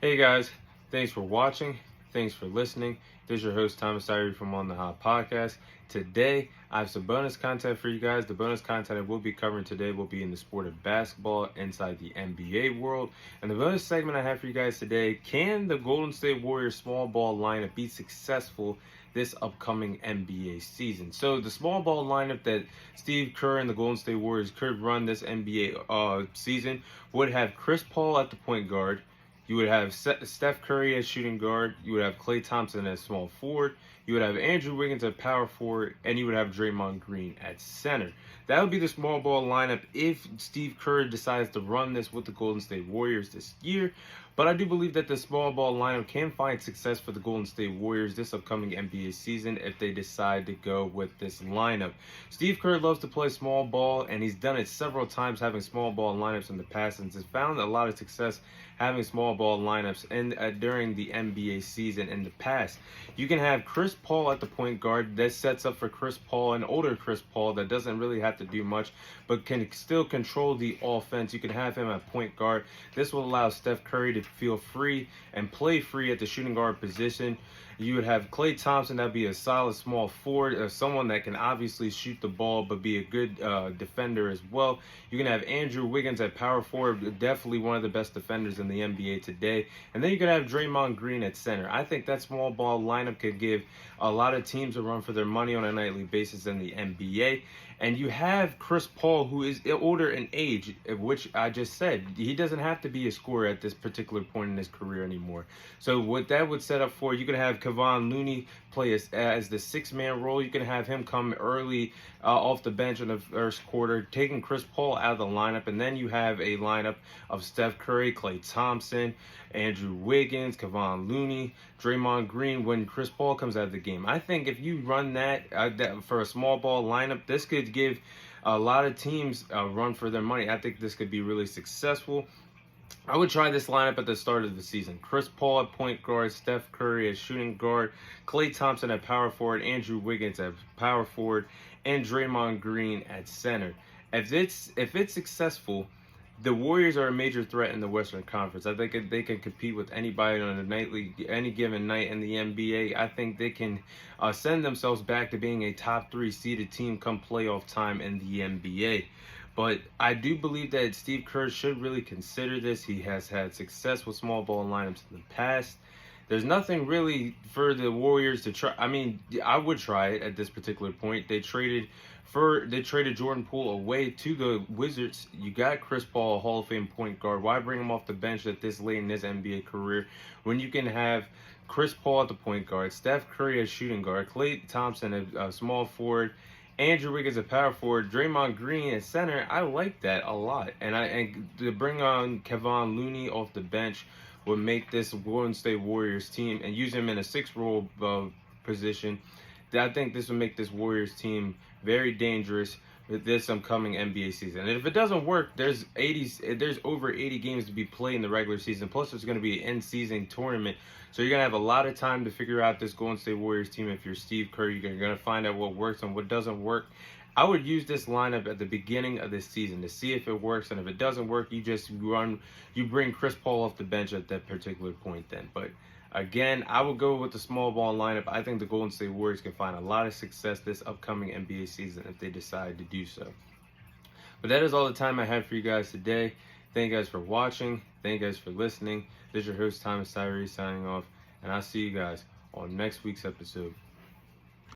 Hey guys, thanks for watching. Thanks for listening. This is your host Thomas Tyree from On the Hot Podcast. Today, I have some bonus content for you guys. The bonus content I will be covering today will be in the sport of basketball inside the NBA world. And the bonus segment I have for you guys today: can the Golden State Warriors small ball lineup be successful this upcoming NBA season? So the small ball lineup that Steve Kerr and the Golden State Warriors could run this NBA season would have Chris Paul at the point guard. You would have Steph Curry as shooting guard. You would have Klay Thompson as small forward. You would have Andrew Wiggins at power forward. And you would have Draymond Green at center. That would be the small ball lineup if Steve Kerr decides to run this with the Golden State Warriors this year. But I do believe that the small ball lineup can find success for the Golden State Warriors this upcoming NBA season if they decide to go with this lineup. Steve Kerr loves to play small ball, and he's done it several times having small ball lineups in the past, and has found a lot of success having small ball lineups during the NBA season in the past. You can have Chris Paul at the point guard. That sets up for Chris Paul, an older Chris Paul that doesn't really have to do much but can still control the offense. You can have him at point guard. This will allow Steph Curry to feel free and play free at the shooting guard position. You would have Klay Thompson, that'd be a solid small forward, someone that can obviously shoot the ball but be a good defender as well. You can have Andrew Wiggins at power forward, definitely one of the best defenders in the NBA today. And then you can have Draymond Green at center. I think that small ball lineup could give a lot of teams a run for their money on a nightly basis in the NBA. And you have Chris Paul, who is older in age, which I just said, he doesn't have to be a scorer at this particular point in his career anymore. So what that would set up for, you could have Kevon Looney play as the six-man role. You can have him come early off the bench in the first quarter, taking Chris Paul out of the lineup. And then you have a lineup of Steph Curry, Klay Thompson, Andrew Wiggins, Kevon Looney, Draymond Green when Chris Paul comes out of the game. I think if you run that for a small ball lineup, this could give a lot of teams a run for their money. I think this could be really successful. I would try this lineup at the start of the season. Chris Paul at point guard, Steph Curry at shooting guard, Klay Thompson at power forward, Andrew Wiggins at power forward, and Draymond Green at center. If it's successful, the Warriors are a major threat in the Western Conference. I think they can compete with anybody on any given night in the NBA. I think they can send themselves back to being a top 3 seeded team come playoff time in the NBA. But I do believe that Steve Kerr should really consider this. He has had success with small ball lineups in the past. There's nothing really for the Warriors to try. I mean, I would try it at this particular point. They traded Jordan Poole away to the Wizards. You got Chris Paul, a Hall of Fame point guard. Why bring him off the bench at this late in his NBA career when you can have Chris Paul at the point guard, Steph Curry as shooting guard, Klay Thompson as small forward, Andrew Wiggins at power forward, Draymond Green at center? I like that a lot. And to bring on Kevon Looney off the bench would make this Golden State Warriors team, and use him in a 6-role position, I think this would make this Warriors team very dangerous with this upcoming NBA season. And if it doesn't work, there's over 80 games to be played in the regular season. Plus, there's going to be an in-season tournament. So you're going to have a lot of time to figure out this Golden State Warriors team. If you're Steve Kerr, you're going to find out what works and what doesn't work. I would use this lineup at the beginning of the season to see if it works. And if it doesn't work, you bring Chris Paul off the bench at that particular point then. But again, I would go with the small ball lineup. I think the Golden State Warriors can find a lot of success this upcoming NBA season if they decide to do so. But that is all the time I have for you guys today. Thank you guys for watching. Thank you guys for listening. This is your host, Thomas Tyree, signing off. And I'll see you guys on next week's episode.